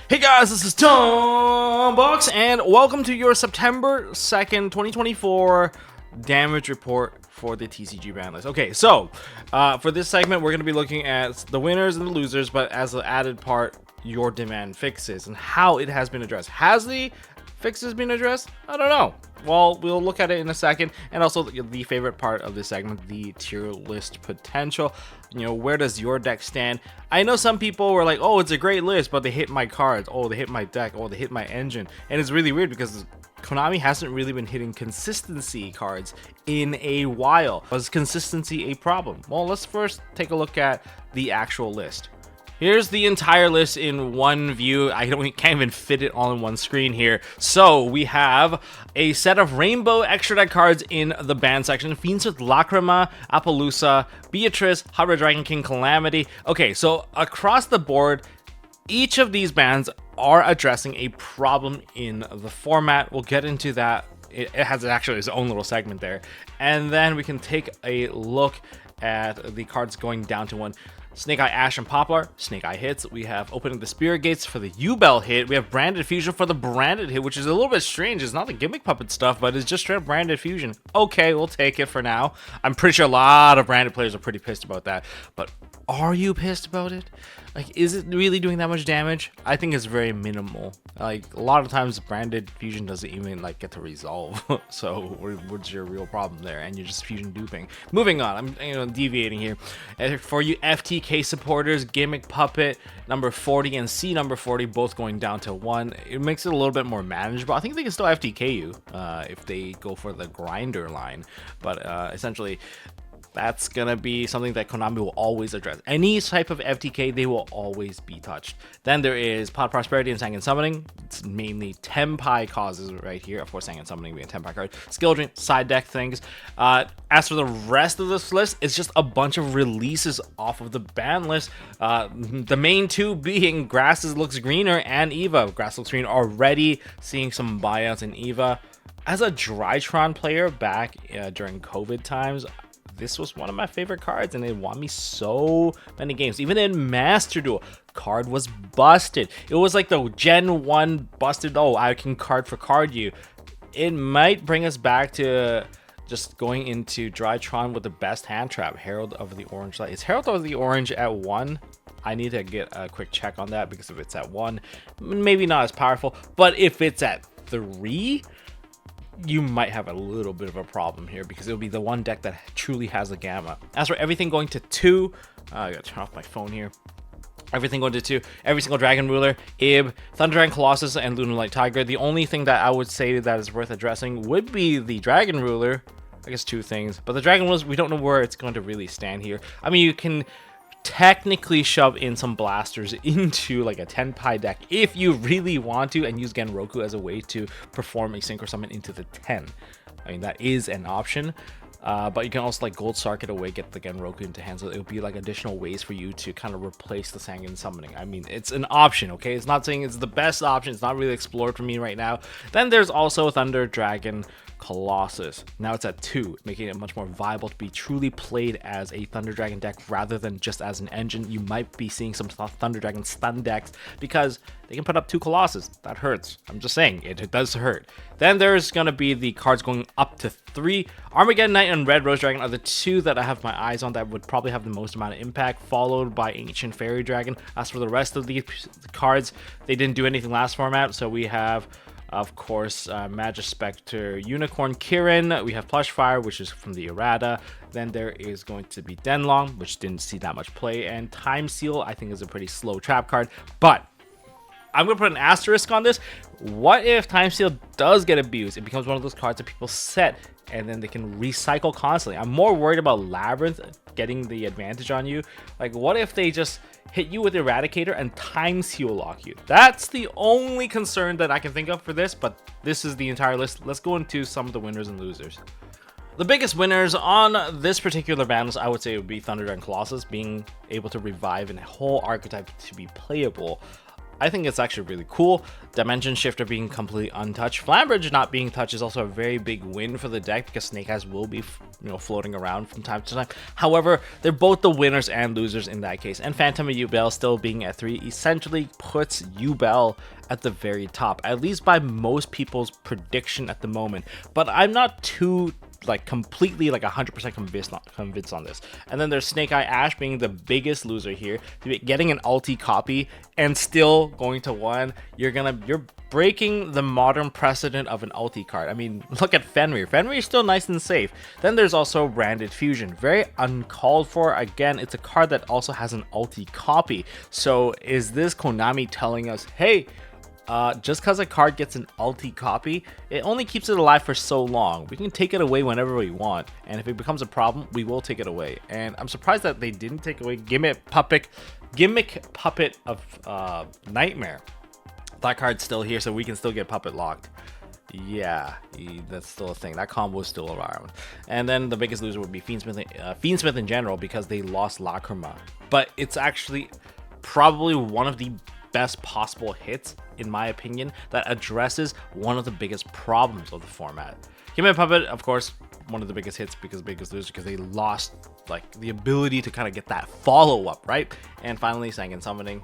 Hey guys, this is Tom Box, and welcome to your September 2nd, 2024 damage report for the TCG ban list. Okay, so for this segment, we're going to be looking at the winners and the losers, but as an added part, your demand fixes and how it has been addressed. Has the fixes been addressed? I don't know. Well, we'll look at it in a second, and also the favorite part of this segment, the tier list potential. You know, where does your deck stand? I know some people were like, oh, it's a great list, but they hit my cards. Oh, they hit my deck. Oh, they hit my engine. And it's really weird because Konami hasn't really been hitting consistency cards in a while. Was consistency a problem? Well, let's first take a look at the actual list. Here's the entire list in one view. Can't even fit it all in one screen here. So we have a set of rainbow extra deck cards in the ban section. Fiends with Lacrima, Appaloosa, Beatrice, Hybrid Dragon King, Calamity. Okay, so across the board, each of these bans are addressing a problem in the format. We'll get into that. It has actually its own little segment there. And then we can take a look at the cards going down to one. Snake Eye Ash and Poplar, Snake Eye hits. We have Opening the Spirit Gates for the Yubel hit. We have Branded Fusion for the Branded hit, which is a little bit strange. It's not the Gimmick Puppet stuff, but it's just straight up Branded Fusion. Okay, we'll take it for now. I'm pretty sure a lot of Branded players are pretty pissed about that, but are you pissed about it? Like, is it really doing that much damage? I think it's very minimal. Like, a lot of times Branded Fusion doesn't even like get to resolve. So what's your real problem there? And you're just fusion duping. Moving on, I'm deviating here. For you FTK supporters, Gimmick Puppet number 40 and C number 40 both going down to 1. It makes it a little bit more manageable. I think they can still FTK you if they go for the grinder line. But essentially, that's gonna be something that Konami will always address. Any type of FTK, they will always be touched. Then there is Pot Prosperity and Sanguine Summoning. It's mainly Tenpai causes right here. Of course, Sanguine Summoning being a Tenpai card. Skill Drain, side deck things. As for the rest of this list, it's just a bunch of releases off of the ban list. The main two being Grasses Looks Greener and Eva. Grass Looks Green already seeing some buyouts in Eva. As a Drytron player back during COVID times, this was one of my favorite cards, and it won me so many games. Even in Master Duel, card was busted. It was like the Gen 1 busted, oh, I can card for card you. It might bring us back to just going into Drytron with the best hand trap, Herald of the Orange Light. Is Herald of the Orange at 1? I need to get a quick check on that, because if it's at 1, maybe not as powerful. But if it's at 3, you might have a little bit of a problem here, because it'll be the one deck that truly has a gamma. As for everything going to 2, I gotta turn off my phone here. Everything going to 2, every single Dragon Ruler, Ib, Thunder Dragon Colossus, and Lunar Light Tiger. The only thing that I would say that is worth addressing would be the Dragon Ruler. I guess 2 things, but the Dragon Rulers, we don't know where it's going to really stand here. I mean, you can technically shove in some blasters into like a Tenpai deck if you really want to, and use Genroku as a way to perform a Synchro Summon into the 10. I mean, that is an option. But you can also like Gold Sark it away, get the Genroku into hand, so it'll be like additional ways for you to kind of replace the Sanguine Summoning. I mean, it's an option, okay? It's not saying it's the best option. It's not really explored for me right now. Then there's also Thunder Dragon Colossus. Now it's at 2, making it much more viable to be truly played as a Thunder Dragon deck rather than just as an engine. You might be seeing some Thunder Dragon stun decks because they can put up 2 Colossus. That hurts. I'm just saying, it does hurt. Then there's going to be the cards going up to 3. Armageddon Knight and Red Rose Dragon are the 2 that I have my eyes on that would probably have the most amount of impact, followed by Ancient Fairy Dragon. As for the rest of these cards, they didn't do anything last format, so we have, of course, Magispector Unicorn Kirin. We have Plush Fire, which is from the errata. Then there is going to be Denlong, which didn't see that much play. And Time Seal, I think, is a pretty slow trap card. But I'm going to put an asterisk on this. What if Time Seal does get abused? It becomes one of those cards that people set, and then they can recycle constantly. I'm more worried about Labyrinth getting the advantage on you. Like, what if they just hit you with Eradicator and Time Seal lock you? That's the only concern that I can think of for this, but this is the entire list. Let's go into some of the winners and losers. The biggest winners on this particular ban list, I would say, would be Thunder Dragon Colossus, being able to revive a whole archetype to be playable. I think it's actually really cool. Dimension Shifter being completely untouched. Flambridge not being touched is also a very big win for the deck because Snake Eyes will be, floating around from time to time. However, they're both the winners and losers in that case. And Phantom of Yubel still being at 3 essentially puts Yubel at the very top, at least by most people's prediction at the moment. But I'm not too completely 100% convinced on this. And then there's Snake Eye Ash being the biggest loser here, getting an ulti copy and still going to 1. You're breaking the modern precedent of an ulti card. I mean, look at Fenrir. Fenrir is still nice and safe. Then there's also Branded Fusion, very uncalled for. Again, it's a card that also has an ulti copy. So is this Konami telling us, hey, just because a card gets an ulti copy, it only keeps it alive for so long. We can take it away whenever we want, and if it becomes a problem, we will take it away. And I'm surprised that they didn't take away Gimmick Puppet of Nightmare. That card's still here, so we can still get Puppet locked. Yeah, that's still a thing. That combo is still around. And then the biggest loser would be Fiendsmith in general, because they lost Lacrima. But it's actually probably one of the best possible hits, in my opinion, that addresses one of the biggest problems of the format. Gimmick Puppet, of course, one of the biggest hits because they lost the ability to kind of get that follow-up, right? And finally, Sangan Summoning.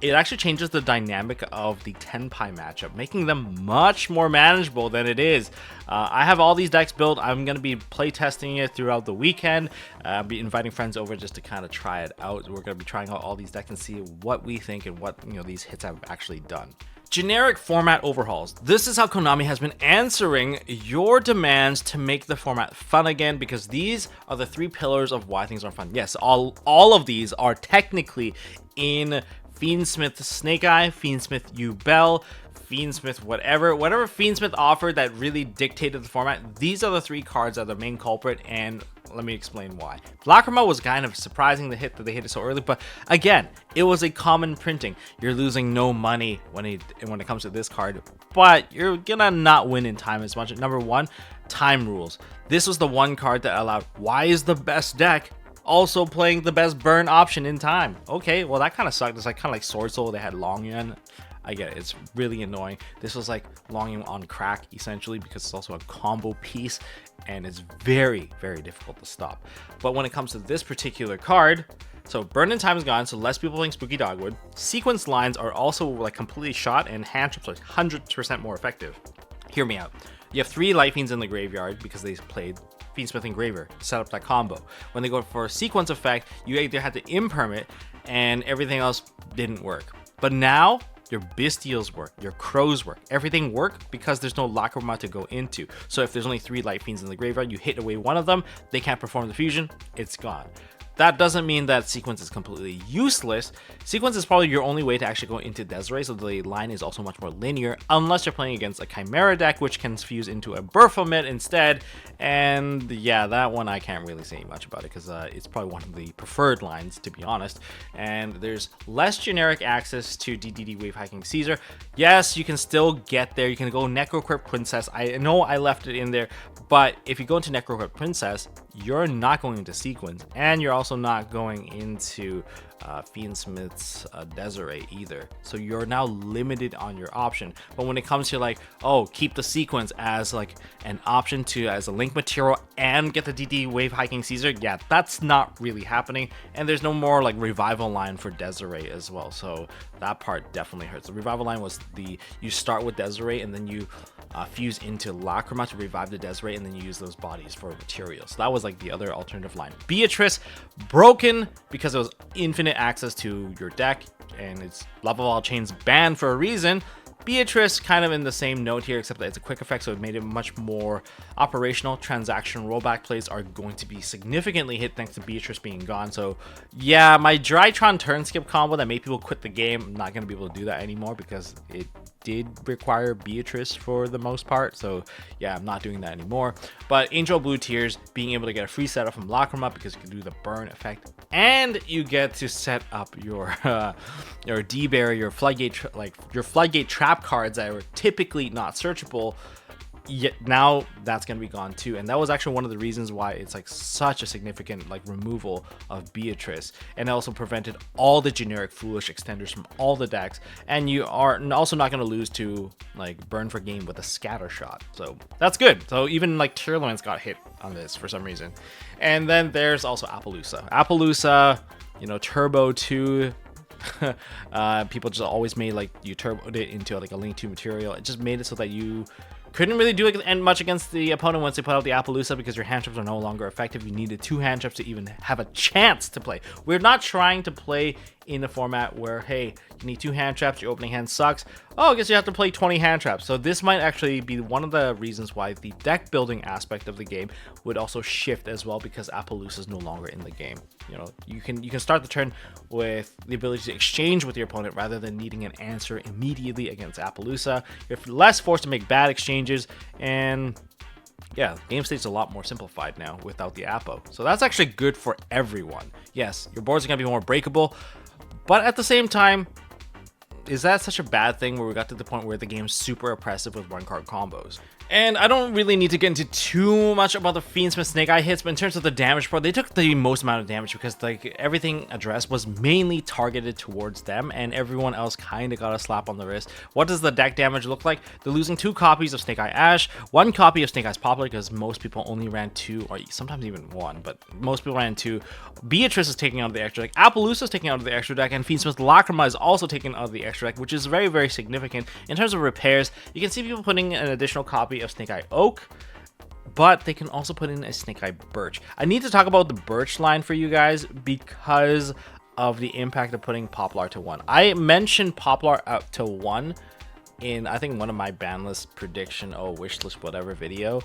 It actually changes the dynamic of the Tenpai matchup, making them much more manageable than it is. I have all these decks built. I'm going to be playtesting it throughout the weekend. I'll be inviting friends over just to kind of try it out. We're going to be trying out all these decks and see what we think and what these hits have actually done. Generic format overhauls. This is how Konami has been answering your demands to make the format fun again, because these are the 3 pillars of why things are fun. Yes, all of these are technically in Fiendsmith Snake Eye, Fiendsmith Yubel, Fiendsmith whatever Fiendsmith offered that really dictated the format. These are the 3 cards that are the main culprit, and let me explain why. Lacrima was kind of surprising, the hit that they hit it so early, but again, it was a common printing. You're losing no money when it comes to this card, but you're gonna not win in time as much. Number 1, time rules. This was the one card that allowed why is the best deck also playing the best burn option in time. Okay, well that kind of sucked. It's kind of like Sword Soul, they had Long Yuan. I get it, it's really annoying. This was like Long Yuan on crack essentially, because it's also a combo piece and it's very, very difficult to stop. But when it comes to this particular card, so burn in time is gone, so less people playing Spooky Dogwood. Sequence lines are also completely shot, and hand traps are 100% more effective. Hear me out. You have 3 Light Fiends in the graveyard because they played Fiendsmith Engraver to set up that combo. When they go for a sequence effect, you either had to imperm it and everything else didn't work. But now your Bestials work, your Crows work, everything work because there's no Lacrima to go into. So if there's only 3 Light Fiends in the graveyard, you hit away one of them, they can't perform the fusion, it's gone. That doesn't mean that Sequence is completely useless. Sequence is probably your only way to actually go into Desiree, so the line is also much more linear, unless you're playing against a Chimera deck, which can fuse into a Baphomet instead. And yeah, that one I can't really say much about it, because it's probably one of the preferred lines, to be honest. And there's less generic access to DDD Wave Hiking Caesar. Yes, you can still get there. You can go Necrocrypt Princess. I know I left it in there, but if you go into Necrocrypt Princess, you're not going into Sequence, and you're also not going into Fiendsmith's Desiree either. So you're now limited on your option. But when it comes to keep the Sequence as an option as a link material and get the DD Wave Hiking Caesar, yeah, that's not really happening. And there's no more revival line for Desiree as well. So that part definitely hurts. The revival line was you start with Desiree and then you fuse into Lacrima to revive the Desiree, and then you use those bodies for materials. So that was the other alternative line. Beatrice, broken because it was infinite access to your deck, and it's Lava Wall Chains banned for a reason. Beatrice kind of in the same note here, except that it's a quick effect, so it made it much more operational. Transaction rollback plays are going to be significantly hit thanks to Beatrice being gone. So yeah, my Drytron turn skip combo that made people quit the game, I'm not going to be able to do that anymore because it did require Beatrice for the most part. So yeah, I'm not doing that anymore. But Angel Blue Tears, being able to get a free setup from Lacrima because you can do the burn effect, and you get to set up your D-Bear, your Floodgate, your Floodgate trap cards that are typically not searchable. yet now that's going to be gone too, and that was actually one of the reasons why it's like such a significant like removal of Beatrice, and it also prevented all the generic foolish extenders from all the decks, and you are also not going to lose to like burn for game with a scatter shot, so that's good. So even like Tearlance got hit on this for some reason. And then there's also Appaloosa, you know, Turbo 2. People just always made like you turboed it into like a Link 2 material. It just made it so that you couldn't really do much against the opponent once they put out the Appaloosa, because your hand traps are no longer effective. You needed 2 hand traps to even have a chance to play. We're not trying to play in a format where, hey, you need 2 hand traps, your opening hand sucks. Oh, I guess you have to play 20 hand traps. So this might actually be one of the reasons why the deck building aspect of the game would also shift as well, because Appaloosa is no longer in the game. You know, you can start the turn with the ability to exchange with your opponent rather than needing an answer immediately against Appaloosa. You're less forced to make bad exchanges, and yeah, game state's a lot more simplified now without the Appo. So that's actually good for everyone. Yes, your boards are going to be more breakable, but at the same time, is that such a bad thing where we got to the point where the game's super oppressive with 1-card combos? And I don't really need to get into too much about the Fiendsmith Snake Eye hits, but in terms of the damage part, they took the most amount of damage because like everything addressed was mainly targeted towards them, and everyone else kind of got a slap on the wrist. What does the deck damage look like? They're losing 2 copies of Snake Eye Ash, 1 copy of Snake Eyes Poplar, because most people only ran 2, or sometimes even 1, but most people ran 2. Beatrice is taking out of the extra deck, Appaloosa is taking out of the extra deck, and Fiendsmith Lacrima is also taking out of the extra deck, which is very, very significant. In terms of repairs, you can see people putting an additional copy of Snake Eye Oak, but they can also put in a Snake Eye Birch. I need to talk about the Birch line for you guys because of the impact of putting Poplar to 1. I mentioned Poplar up to 1 in, I think, one of my ban list prediction, wish list, whatever video.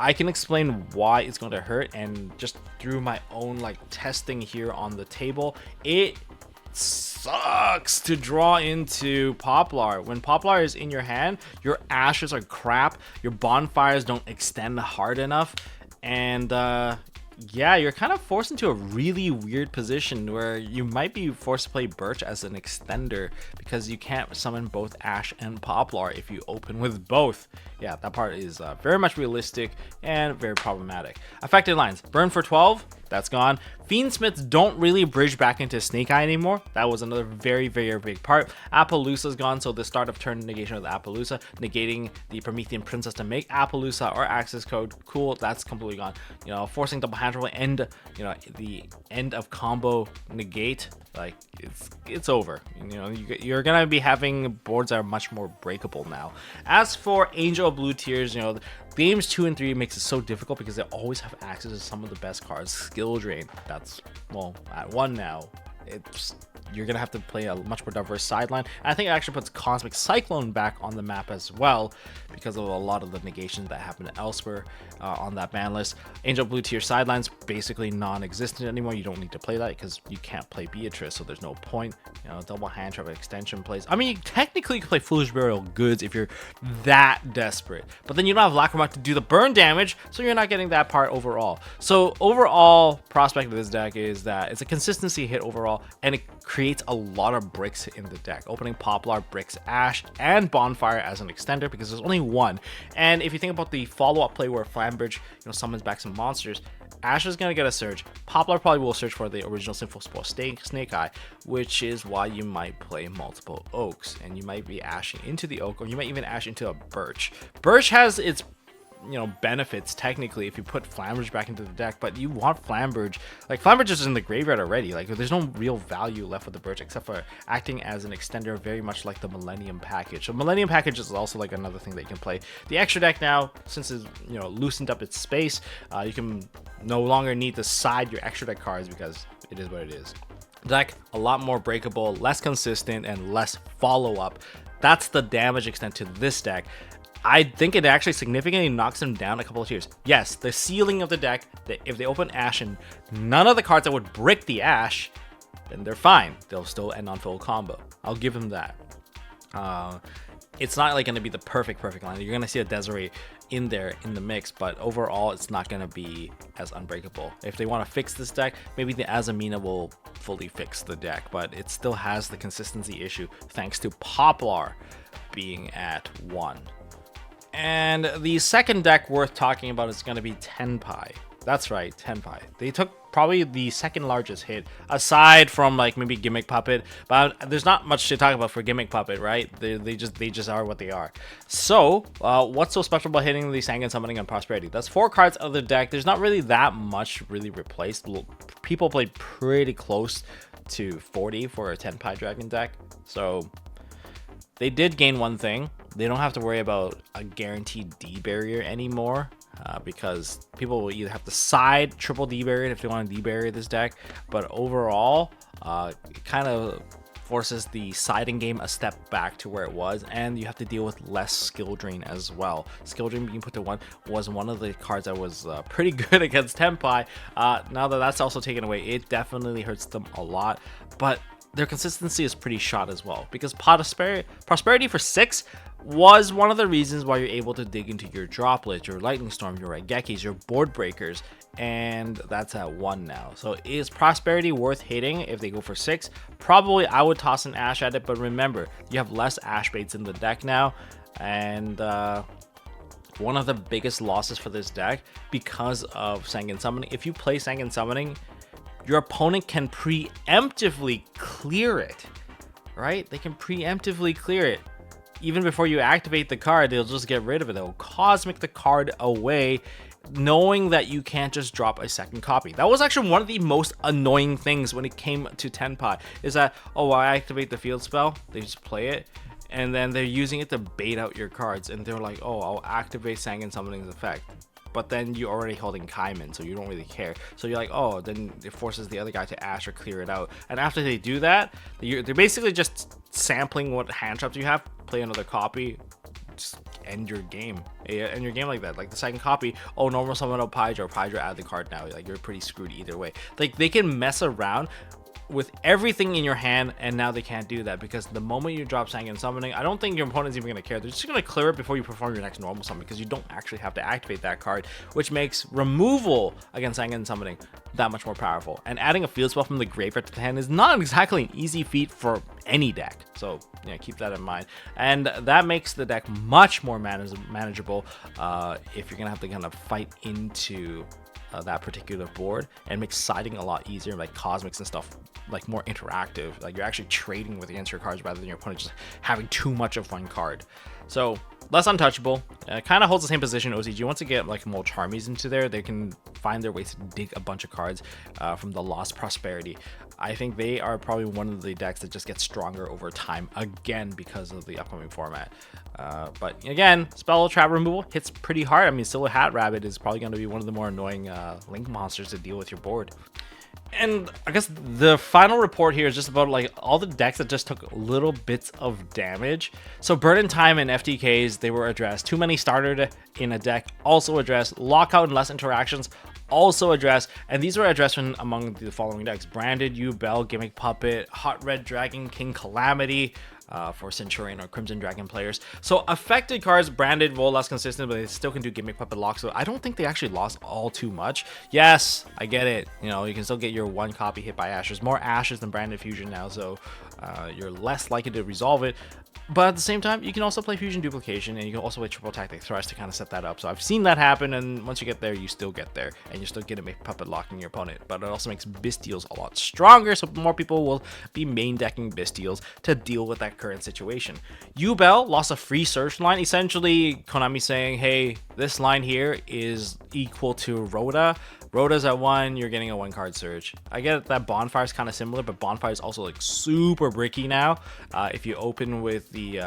I can explain why it's going to hurt, and just through my own like testing here on the table, it sucks to draw into Poplar. When Poplar is in your hand, your ashes are crap, your bonfires don't extend hard enough, and yeah, you're kind of forced into a really weird position where you might be forced to play Birch as an extender because you can't summon both Ash and Poplar if you open with both. Yeah, that part is very much realistic and very problematic. Affected lines: Burn for 12, that's gone. Fiendsmiths don't really bridge back into Snake Eye anymore. That was another very, very big part. Appaloosa's gone, so the start of turn negation of the Appaloosa, negating the Promethean Princess to make Appaloosa or access code. Cool, that's completely gone. You know, forcing double hand roll end, you know, the end of combo negate, like it's over. You know, you're gonna be having boards that are much more breakable now. As for Angel of Blue Tears, you know, games 2 and 3 makes it so difficult because they always have access to some of the best cards. Skill drain, that's, well, at 1 now, you're gonna have to play a much more diverse sideline. And I think it actually puts Cosmic Cyclone back on the map as well because of a lot of the negations that happen elsewhere on that ban list. Angel Blue Tier sidelines basically non-existent anymore. You don't need to play that because you can't play Beatrice, so there's no point. You know, double hand trap extension plays. I mean, technically you can play Foolish Burial Goods if you're that desperate, but then you don't have Lacrima to do the burn damage, so you're not getting that part overall. So overall prospect of this deck is that it's a consistency hit overall, and it creates a lot of bricks in the deck. Opening Poplar bricks Ash and Bonfire as an extender because there's only 1. And if you think about the follow-up play where Flambridge, you know, summons back some monsters, Ash is going to get a Surge. Poplar probably will search for the original Sinful Spore Snake Eye, which is why you might play multiple Oaks, and you might be ashing into the Oak, or you might even ash into a Birch. Birch has its, you know, benefits technically if you put Flambridge back into the deck, but you want Flambridge. Like, Flambridge is in the graveyard already. Like, there's no real value left with the Birch except for acting as an extender, very much like the Millennium Package. So Millennium Package is also like another thing that you can play. The extra deck now, since it's, you know, loosened up its space, you can no longer need to side your extra deck cards because it is what it is. Deck a lot more breakable, less consistent, and less follow-up. That's the damage extent to this deck. I think it actually significantly knocks them down a couple of tiers. Yes, the ceiling of the deck, if they open Ash and none of the cards that would brick the Ash, then they're fine. They'll still end on full combo. I'll give them that. It's not like going to be the perfect line. You're going to see a Desiree in there in the mix, but overall it's not going to be as unbreakable. If they want to fix this deck, maybe the Azamina will fully fix the deck, but it still has the consistency issue thanks to Poplar being at 1. And the second deck worth talking about is going to be Tenpai. That's right, Tenpai. They took probably the second largest hit, aside from like maybe Gimmick Puppet. But there's not much to talk about for Gimmick Puppet, right? They just are what they are. So what's so special about hitting the Sangan Summoning on Prosperity? That's 4 cards out of the deck. There's not really that much really replaced. People played pretty close to 40 for a Tenpai Dragon deck. So they did gain one thing. They don't have to worry about a guaranteed D barrier anymore, because people will either have to side triple D barrier if they want to D barrier this deck. But overall, it kind of forces the siding game a step back to where it was, and you have to deal with less skill drain as well. Skill drain being put to 1 was one of the cards that was pretty good against Tenpai. Now that that's also taken away, it definitely hurts them a lot. But their consistency is pretty shot as well, because Prosperity for 6 was one of the reasons why you're able to dig into your Droplets, your Lightning Storm, your Raigekis, your Board Breakers, and that's at 1 now. So is Prosperity worth hitting if they go for 6? Probably I would toss an Ash at it, but remember, you have less Ash baits in the deck now, and one of the biggest losses for this deck because of Sangan Summoning. If you play Sangan Summoning, your opponent can preemptively clear it, right? They can preemptively clear it. Even before you activate the card, they'll just get rid of it. They'll Cosmic the card away, knowing that you can't just drop a second copy. That was actually one of the most annoying things when it came to Tenpai, is that, oh, I activate the field spell, they just play it, and then they're using it to bait out your cards, and they're like, oh, I'll activate Sangan Summoning's effect. But then you're already holding Kaiman, so you don't really care. So you're like, oh, then it forces the other guy to Ash or clear it out. And after they do that, they're basically just sampling what hand traps you have, play another copy, just end your game. End your game like that. Like the second copy, oh, normal summon out Pydra, or Pydra add the card now. Like, you're pretty screwed either way. Like, they can mess around with everything in your hand, and now they can't do that, because the moment you drop Sangan Summoning, I don't think your opponent's even going to care. They're just going to clear it before you perform your next normal summon, because you don't actually have to activate that card, which makes removal against Sangan Summoning that much more powerful. And adding a field spell from the graveyard to the hand is not exactly an easy feat for any deck, so yeah, keep that in mind. And that makes the deck much more manageable if you're going to have to kind of fight into that particular board, and makes siding a lot easier, like Cosmics and stuff, like more interactive. Like, you're actually trading with against your cards rather than your opponent just having too much of one card. So less untouchable. Kind of holds the same position in OCG. Once you get like more Charmies into there, they can find their ways to dig a bunch of cards from the Lost Prosperity. I think they are probably one of the decks that just gets stronger over time, again, because of the upcoming format. But again, spell trap removal hits pretty hard. I mean, still a Hat Rabbit is probably going to be one of the more annoying link monsters to deal with your board. And I guess the final report here is just about like all the decks that just took little bits of damage. So Burden Time and FTKs, they were addressed. Too many started in a deck, also addressed. Lockout and less interactions, also addressed. And these were addressed among the following decks: Branded, Bell, Gimmick Puppet, Hot Red Dragon, King Calamity, for Centurion or Crimson Dragon players. So affected cards, Branded, roll less consistent, but they still can do Gimmick Puppet lock. So I don't think they actually lost all too much. Yes, I get it. You know, you can still get your one copy hit by Ashes. More Ashes than Branded Fusion now, so you're less likely to resolve it. But at the same time, you can also play Fusion Duplication, and you can also play Triple Tactic Thrust to kind of set that up. So I've seen that happen, and once you get there, you still get there, and you're still getting a Puppet locking your opponent. But it also makes Bystials a lot stronger, so more people will be main decking Bystials to deal with that current situation. Bell lost a free search line, essentially Konami saying, hey, this line here is equal to Rhoda. Rhoda's at 1, you're getting a 1-card search. I get that Bonfire is kind of similar, but Bonfire is also like super bricky now. If you open with the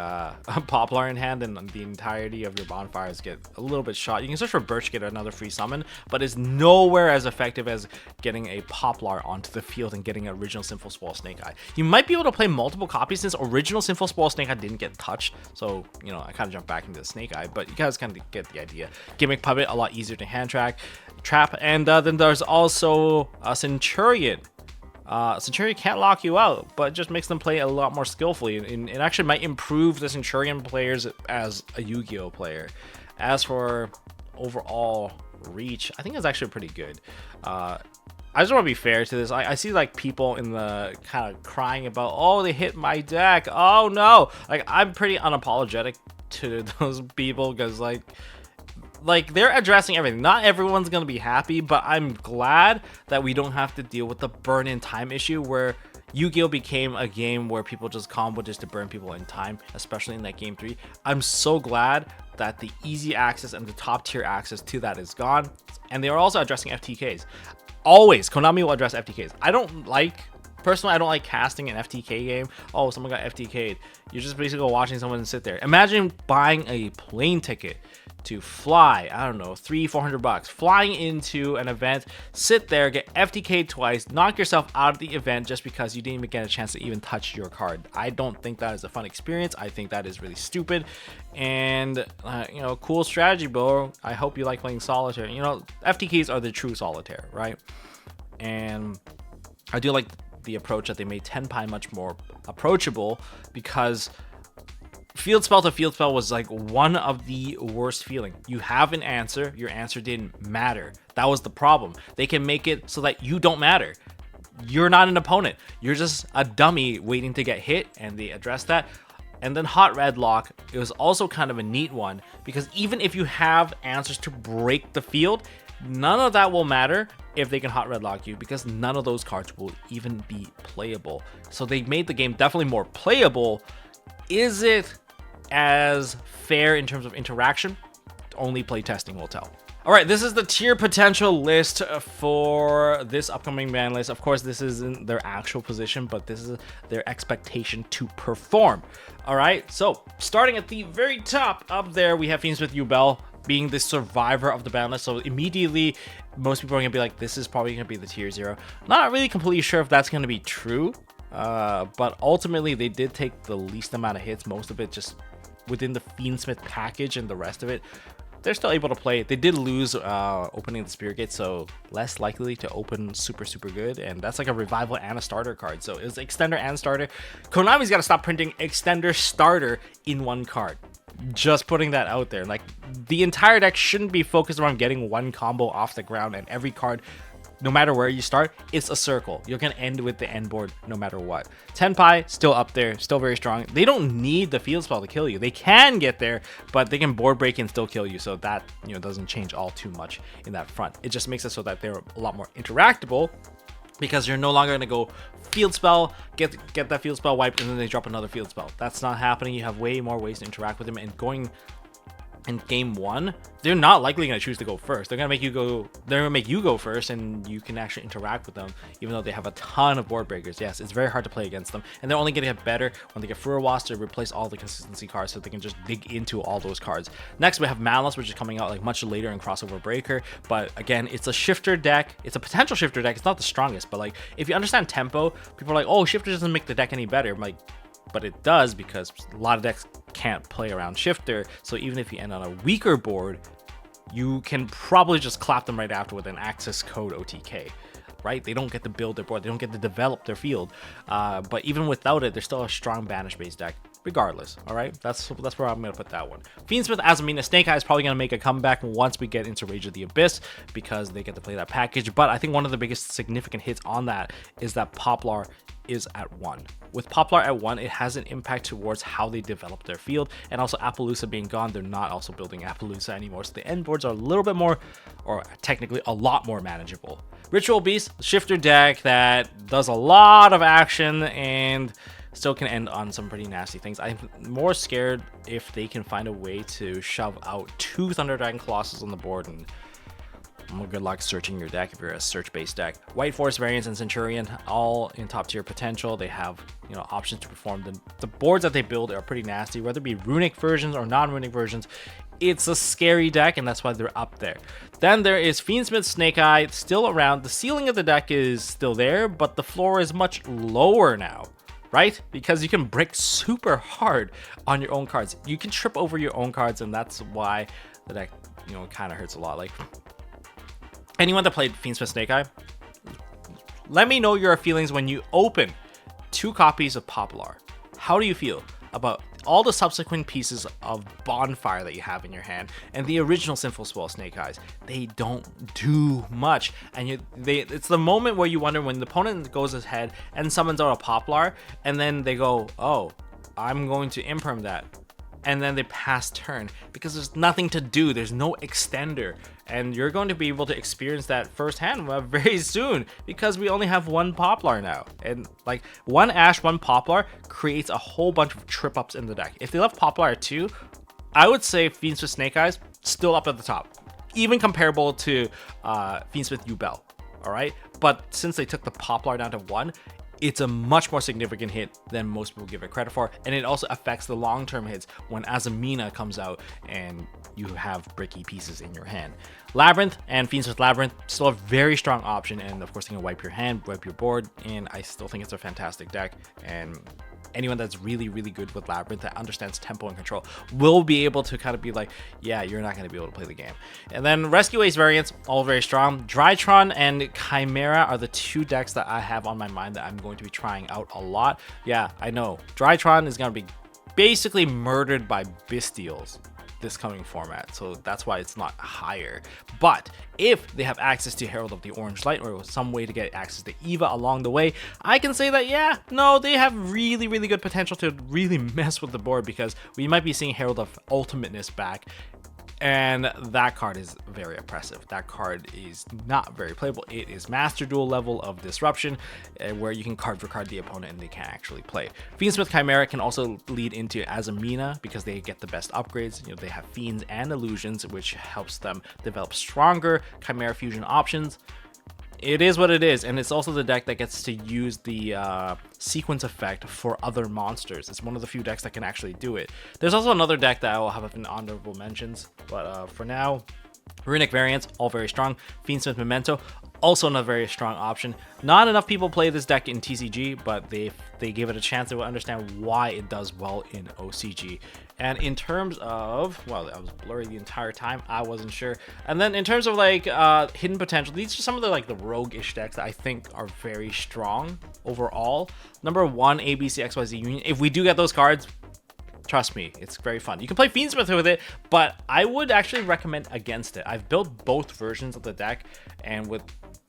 Poplar in hand, then the entirety of your bonfires get a little bit shot. You can search for Birch, get another free summon, but it's nowhere as effective as getting a Poplar onto the field and getting an original Sinful Spoil Snake Eye. You might be able to play multiple copies since original Sinful Spoil Snake Eye didn't get touched, so you know, I kind of jumped back into the Snake Eye, but you guys kind of get the idea. Gimmick Puppet, a lot easier to hand trap, and then there's also a Centurion. Centurion can't lock you out, but just makes them play a lot more skillfully, and it actually might improve the Centurion players as a Yu-Gi-Oh player. As for overall reach, I think it's actually pretty good. I just want to be fair to this. I see like people in the kind of crying about, oh, they hit my deck, oh no. Like, I'm pretty unapologetic to those people, because like they're addressing everything. Not everyone's gonna be happy, but I'm glad that we don't have to deal with the burn in time issue where Yu-Gi-Oh became a game where people just combo just to burn people in time, especially in that game 3. I'm so glad that the easy access and the top tier access to that is gone, and they are also addressing FTKs. Always Konami will address FTKs. Personally, I don't like casting an FTK game. Oh, someone got FTK'd. You're just basically watching someone sit there. Imagine buying a plane ticket to fly, I don't know, $300-400, flying into an event, sit there, get FTK'd twice, knock yourself out of the event just because you didn't even get a chance to even touch your card. I don't think that is a fun experience. I think that is really stupid. And, you know, cool strategy, bro. I hope you like playing solitaire. You know, FTKs are the true solitaire, right? And I do like the approach that they made Tenpai much more approachable, because field spell to field spell was like one of the worst feeling. You have an answer, your answer didn't matter. That was the problem. They can make it so that you don't matter. You're not an opponent. You're just a dummy waiting to get hit, and they address that. And then hot red lock, it was also kind of a neat one, because even if you have answers to break the field, none of that will matter if they can hot red lock you, because none of those cards will even be playable. So they made the game definitely more playable. Is it as fair in terms of interaction? Only playtesting will tell. All right, this is the tier potential list for this upcoming ban list. Of course, this isn't their actual position, but this is their expectation to perform. All right, so starting at the very top up there, we have Fiends with Yubel being the survivor of the ban list. So immediately, most people are gonna be like, this is probably gonna be the tier 0. Not really completely sure if that's gonna be true, but ultimately they did take the least amount of hits, most of it just within the Fiendsmith package, and the rest of it they're still able to play. They did lose opening the Spirit Gate, so less likely to open super good, and that's like a revival and a starter card, so it was extender and starter. Konami's got to stop printing extender starter in one card. Just putting that out there. Like, the entire deck shouldn't be focused around getting one combo off the ground, and every card, no matter where you start, it's a circle. You're gonna end with the end board no matter what. Tenpai still up there, still very strong. They don't need the field spell to kill you. They can get there, but they can board break and still kill you, so that, you know, doesn't change all too much in that front. It just makes it so that they're a lot more interactable, because you're no longer going to go field spell, get that field spell wiped, and then they drop another field spell. That's not happening. You have way more ways to interact with them, and going in game 1, they're not likely going to choose to go first. They're going to make you go. They're going to make you go first, and you can actually interact with them, even though they have a ton of board breakers. Yes, it's very hard to play against them, and they're only going to get better when they get Furuwas to replace all the consistency cards, so they can just dig into all those cards. Next, we have Malice, which is coming out like much later in Crossover Breaker, but again, it's a shifter deck. It's a potential shifter deck. It's not the strongest, but like, if you understand tempo, people are like, oh, shifter doesn't make the deck any better. I'm like, but it does, because a lot of decks can't play around shifter, so even if you end on a weaker board, you can probably just clap them right after with an access code OTK, right? They don't get to build their board, they don't get to develop their field, but even without it, they're still a strong banish based deck regardless. All right, that's where I'm gonna put that one. Fiendsmith Azumina Snake Eye is probably gonna make a comeback once we get into Rage of the Abyss, because they get to play that package. But I think one of the biggest significant hits on that is that Poplar is at 1. With Poplar at 1, it has an impact towards how they develop their field, and also Appaloosa being gone, they're not also building Appaloosa anymore, so the end boards are a little bit more, or technically a lot more manageable. Ritual Beast, shifter deck that does a lot of action and still can end on some pretty nasty things. I'm more scared if they can find a way to shove out 2 Thunder Dragon Colossus on the board, and good luck searching your deck if you're a search-based deck. White Force variants and Centurion, all in top tier potential. They have, you know, options to perform. The boards that they build are pretty nasty, whether it be runic versions or non-runic versions. It's a scary deck, and that's why they're up there. Then there is Fiendsmith Snake Eye, still around. The ceiling of the deck is still there, but the floor is much lower now, right? Because you can break super hard on your own cards. You can trip over your own cards, and that's why the deck, you know, kind of hurts a lot. Like, anyone that played Fiendsmith Snake Eye, let me know your feelings when you open 2 copies of Poplar. How do you feel about all the subsequent pieces of Bonfire that you have in your hand and the original Sinful Swell Snake Eyes? They don't do much, and it's the moment where you wonder when the opponent goes ahead and summons out a Poplar, and then they go, oh, I'm going to imperm that. and then they pass turn because there's nothing to do. There's no extender, and you're going to be able to experience that firsthand very soon because we only have one Poplar now, and like one Ash, one Poplar creates a whole bunch of trip ups in the deck. If they left Poplar at 2, I would say Fiends with Snake Eyes still up at the top, even comparable to Fiends with Yubel. All right, but since they took the Poplar down to 1, it's a much more significant hit than most people give it credit for, and it also affects the long-term hits when Azamina comes out and you have bricky pieces in your hand. Labyrinth and Fiends with Labyrinth still a very strong option, and of course you can wipe your hand, wipe your board, and I still think it's a fantastic deck. And anyone that's really good with Labyrinth, that understands tempo and control, will be able to kind of be like, yeah, you're not going to be able to play the game. And then Rescue Ace variants, all very strong. Drytron and Chimera are the 2 decks that I have on my mind that I'm going to be trying out a lot. Yeah, I know. Drytron is going to be basically murdered by Bystials this coming format, so that's why it's not higher. But if they have access to Herald of the Orange Light or some way to get access to Eva along the way, I can say that, yeah, no, they have really good potential to really mess with the board, because we might be seeing Herald of Ultimateness back, and that card is very oppressive. That card is not very playable. It is Master Duel level of disruption, where you can card for card the opponent and they can't actually play. Fiends with Chimera can also lead into Azamina because they get the best upgrades. You know, they have Fiends and Illusions, which helps them develop stronger Chimera fusion options. It is what it is, and it's also the deck that gets to use the sequence effect for other monsters. It's one of the few decks that can actually do it. There's also another deck that I will have in honorable mentions, but for now, Runic variants, all very strong. Fiendsmith Memento, also another very strong option. Not enough people play this deck in TCG, but they give it a chance, they will understand why it does well in OCG. And in terms of, well, I was blurry the entire time, I wasn't sure. And then in terms of like hidden potential, these are some of the like the rogue-ish decks that I think are very strong overall. Number 1, ABC XYZ Union. If we do get those cards, trust me, it's very fun. You can play Fiendsmith with it, but I would actually recommend against it. I've built both versions of the deck, and with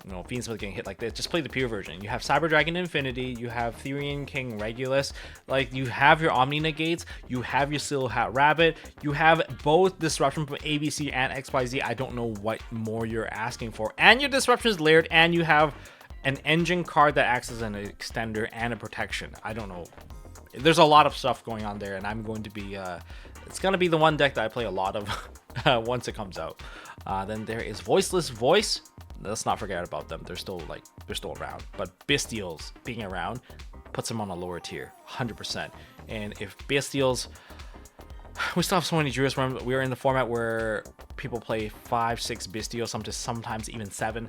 Fiendsmith getting hit like this, just play the pure version. You have Cyber Dragon Infinity, you have Therian King Regulus, like you have your Omni Negates, you have your Steel Hat Rabbit, you have both Disruption from ABC and XYZ. I don't know what more you're asking for. And your Disruption is layered, and you have an engine card that acts as an extender and a protection. I don't know. There's a lot of stuff going on there, and I'm going to be it's gonna be the one deck that I play a lot of once it comes out. Then there is Voiceless Voice. Let's not forget about them. They're still around, but Bystials being around puts them on a lower tier 100%. And if Bystials, we still have so many Druids. We're in the format where people play 5, 6 Bystials, sometimes even 7.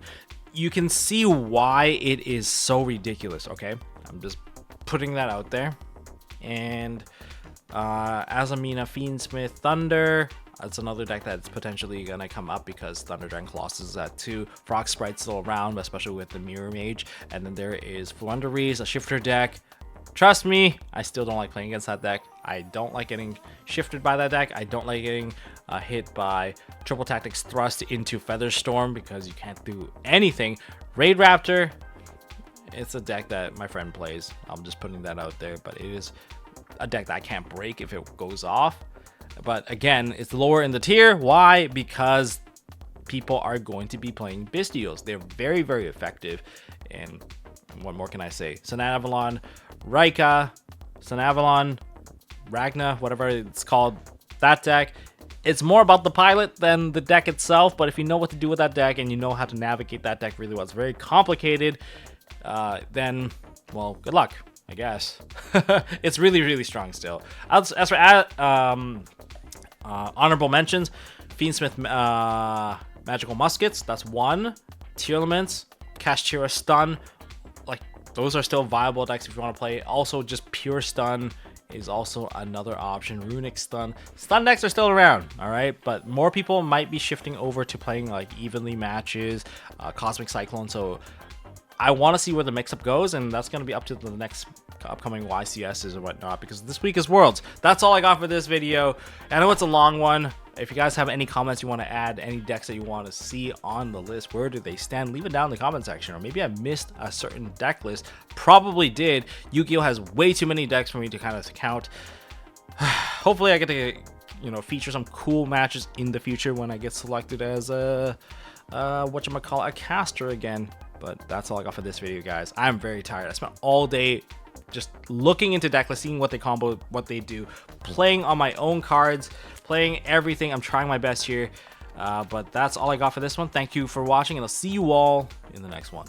You can see why it is so ridiculous. Okay, I'm just putting that out there. And Azamina, Fiendsmith, Thunder, that's another deck that's potentially gonna come up because Thunder Dragon Colossus is at 2. Frog Sprite's still around, especially with the Mirror Mage. And then there is Flunderies, a shifter deck. Trust me, I still don't like playing against that deck. I don't like getting shifted by that deck. I don't like getting hit by Triple Tactics Thrust into Featherstorm because you can't do anything. Raid Raptor, it's a deck that my friend plays. I'm just putting that out there, but it is a deck that I can't break if it goes off. But again, it's lower in the tier. Why? Because people are going to be playing Bystials. They're very effective. And what more can I say? Sanavalon, Raika, Sanavalon, Ragna, whatever it's called, that deck. It's more about the pilot than the deck itself, but if you know what to do with that deck and you know how to navigate that deck really well, it's very complicated, then, well, good luck, I guess. It's really strong still. As for honorable mentions, Fiendsmith Magical Muskets, that's 1. Tearlaments, Kashtira Stun, like those are still viable decks if you want to play. Also, just pure stun is also another option. Runic Stun. Stun decks are still around, all right? But more people might be shifting over to playing like evenly matches, Cosmic Cyclone. So I want to see where the mix-up goes, and that's going to be up to the next upcoming YCSs and whatnot, because this week is Worlds. That's all I got for this video. I know it's a long one. If you guys have any comments you want to add, any decks that you want to see on the list, where do they stand? Leave it down in the comment section. Or maybe I missed a certain deck list. Probably did. Yu-Gi-Oh has way too many decks for me to kind of count. hopefully I get to, you know, feature some cool matches in the future when I get selected as a a caster again. But that's all I got for this video, guys. I'm very tired. I spent all day just looking into deck lists, seeing what they combo, what they do, playing on my own cards, playing everything. I'm trying my best here. But that's all I got for this one. Thank you for watching, and I'll see you all in the next one.